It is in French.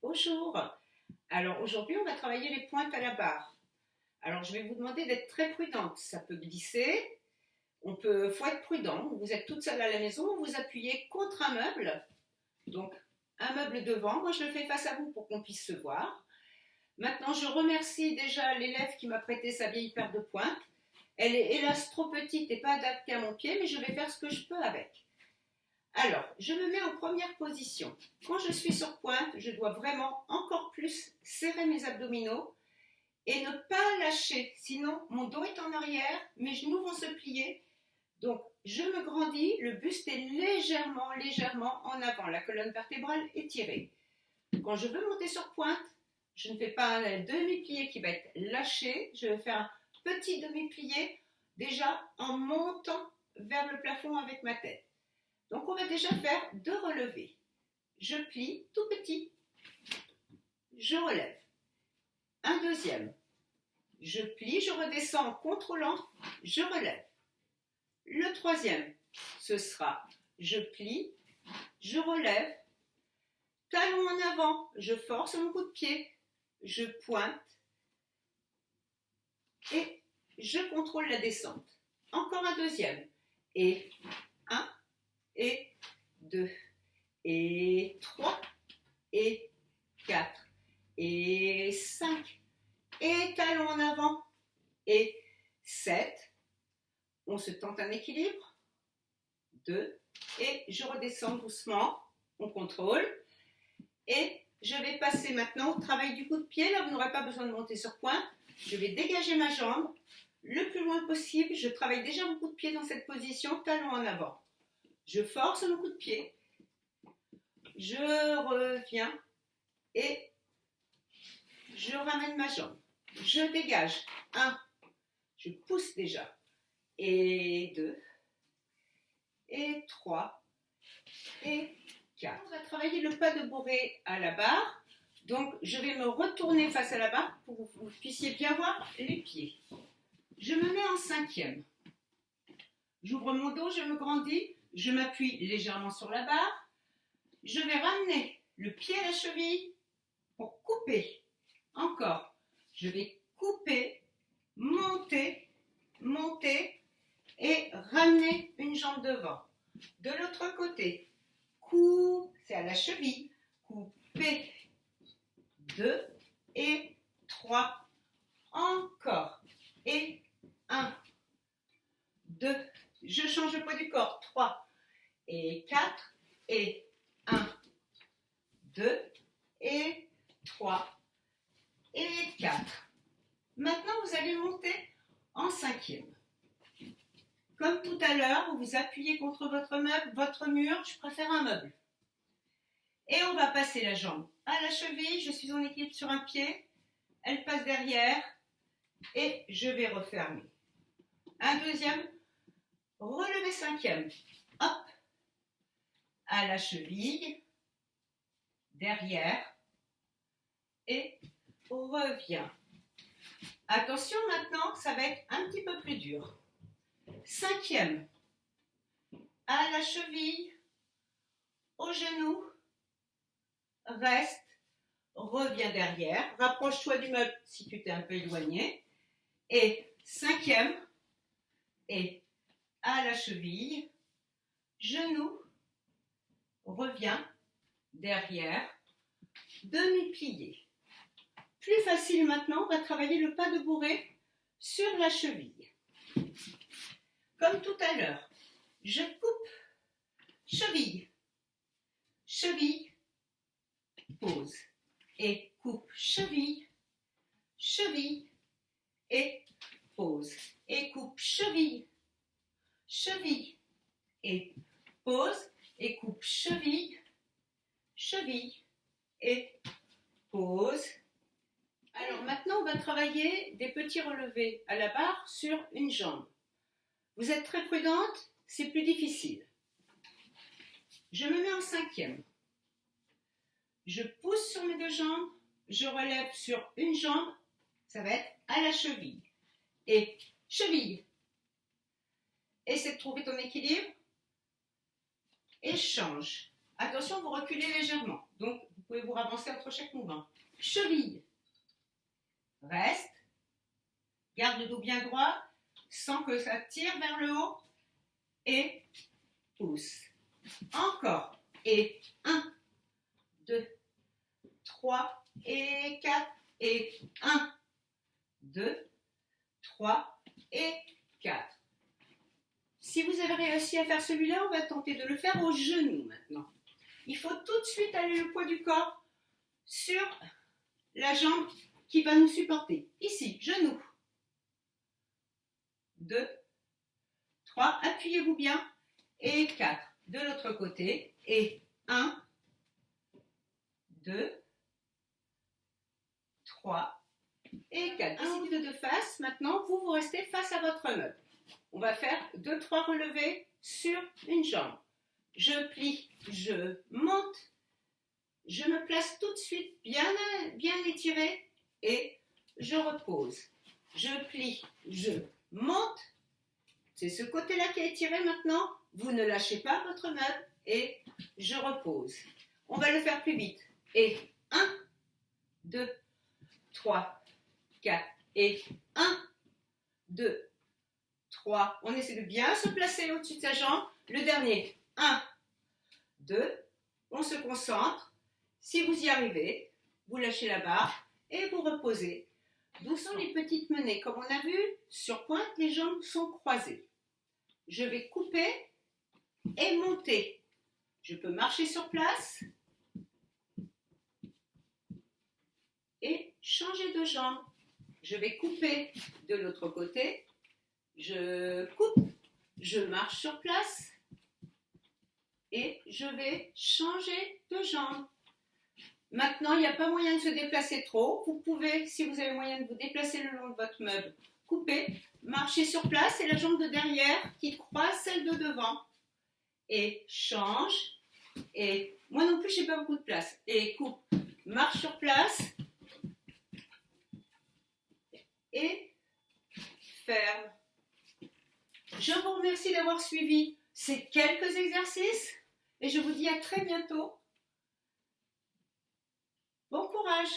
Bonjour. Alors aujourd'hui, on va travailler les pointes à la barre. Alors je vais vous demander d'être très prudente. Ça peut glisser. Faut être prudent. Vous êtes toute seule à la maison, vous appuyez contre un meuble. Donc un meuble devant. Moi, je le fais face à vous pour qu'on puisse se voir. Maintenant, je remercie déjà l'élève qui m'a prêté sa vieille paire de pointes. Elle est hélas trop petite et pas adaptée à mon pied, mais je vais faire ce que je peux avec. Alors, je me mets en première position. Quand je suis sur pointe, je dois vraiment encore plus serrer mes abdominaux et ne pas lâcher. Sinon, mon dos est en arrière, mes genoux vont se plier. Donc, je me grandis, le buste est légèrement en avant. La colonne vertébrale est tirée. Quand je veux monter sur pointe, je ne fais pas un demi-plié qui va être lâché. Je vais faire un petit demi-plié déjà en montant vers le plafond avec ma tête. Donc on va déjà faire 2 relevés. Je plie tout petit, je relève. Un deuxième. Je plie, je redescends en contrôlant, je relève. Le troisième, ce sera je plie, je relève. Talon en avant, je force mon coup de pied, je pointe et je contrôle la descente. Encore un deuxième. Et 1 et 2 et 3 et 4 et 5 et talon en avant et 7. On se tente un équilibre. 2 et je redescends doucement. On contrôle. Et je vais passer maintenant au travail du coup de pied. Là, vous n'aurez pas besoin de monter sur pointe. Je vais dégager ma jambe le plus loin possible. Je travaille déjà mon coup de pied dans cette position, talon en avant. Je force mon coup de pied. Je reviens et je ramène ma jambe. Je dégage. 1. Je pousse déjà. Et 2. Et 3. Et 4. On va travailler le pas de bourrée à la barre. Donc, je vais me retourner face à la barre pour que vous puissiez bien voir les pieds. Je me mets en 5e. J'ouvre mon dos, je me grandis. Je m'appuie légèrement sur la barre. Je vais ramener le pied à la cheville pour couper. Encore. Je vais couper, monter, monter et ramener une jambe devant. De l'autre côté, coupe, c'est à la cheville. Couper. 2 et 3. Encore. Et 1, 2. Je change le poids du corps. 3 et 4 et 1, 2 et 3 et 4. Maintenant, vous allez monter en 5e. Comme tout à l'heure, vous vous appuyez contre votre mur, je préfère un meuble. Et on va passer la jambe à la cheville, je suis en équilibre sur un pied, elle passe derrière et je vais refermer. Un deuxième, relevé 5e, hop, à la cheville, derrière et reviens. Attention maintenant, ça va être un petit peu plus dur. 5e, à la cheville, au genou, reste, reviens derrière, rapproche-toi du meuble si tu t'es un peu éloigné, et 5e, et à la cheville, genou, reviens derrière, demi-plié. Plus facile maintenant, on va travailler le pas de bourrée sur la cheville. Comme tout à l'heure, je coupe, cheville, cheville, pose, et coupe, cheville, cheville, et pose, et coupe, cheville, cheville, et pose, et coupe, cheville, cheville, et pose. Alors maintenant, on va travailler des petits relevés à la barre sur une jambe. Vous êtes très prudente, c'est plus difficile. Je me mets en 5e. Je pousse sur mes 2 jambes, je relève sur une jambe, ça va être à la cheville. Et cheville. Essaie de trouver ton équilibre. Et change. Attention, vous reculez légèrement. Donc, vous pouvez vous ravancer entre chaque mouvement. Cheville. Reste. Garde le dos bien droit, sans que ça tire vers le haut. Et pousse. Encore. Et 1, 2, 3 et 4. Et 1, 2, 3 et 4. Si vous avez réussi à faire celui-là, on va tenter de le faire au genou maintenant. Il faut tout de suite aller le poids du corps sur la jambe qui va nous supporter. Ici, genou. 2, 3, appuyez-vous bien. Et 4. De l'autre côté. Et 1, 2, 3 et 4. Décidez de face. Maintenant, vous restez face à votre meuble. On va faire 2-3 relevés sur une jambe. Je plie, je monte, je me place tout de suite bien étiré et je repose. Je plie, je monte. C'est ce côté-là qui est étiré maintenant. Vous ne lâchez pas votre meuble et je repose. On va le faire plus vite. Et 1, 2, 3, 4 et 1, 2, 3. On essaie de bien se placer au-dessus de sa jambe. Le dernier. 1, 2. On se concentre. Si vous y arrivez, vous lâchez la barre et vous reposez. D'où sont les petites menées? Comme on a vu, sur pointe, les jambes sont croisées. Je vais couper et monter. Je peux marcher sur place et changer de jambe. Je vais couper de l'autre côté. Je coupe, je marche sur place et je vais changer de jambe. Maintenant, il n'y a pas moyen de se déplacer trop. Vous pouvez, si vous avez moyen de vous déplacer le long de votre meuble, couper, marcher sur place et la jambe de derrière qui croise celle de devant. Et change. Et moi non plus, je n'ai pas beaucoup de place. Et coupe, marche sur place et ferme. Je vous remercie d'avoir suivi ces quelques exercices et je vous dis à très bientôt. Bon courage!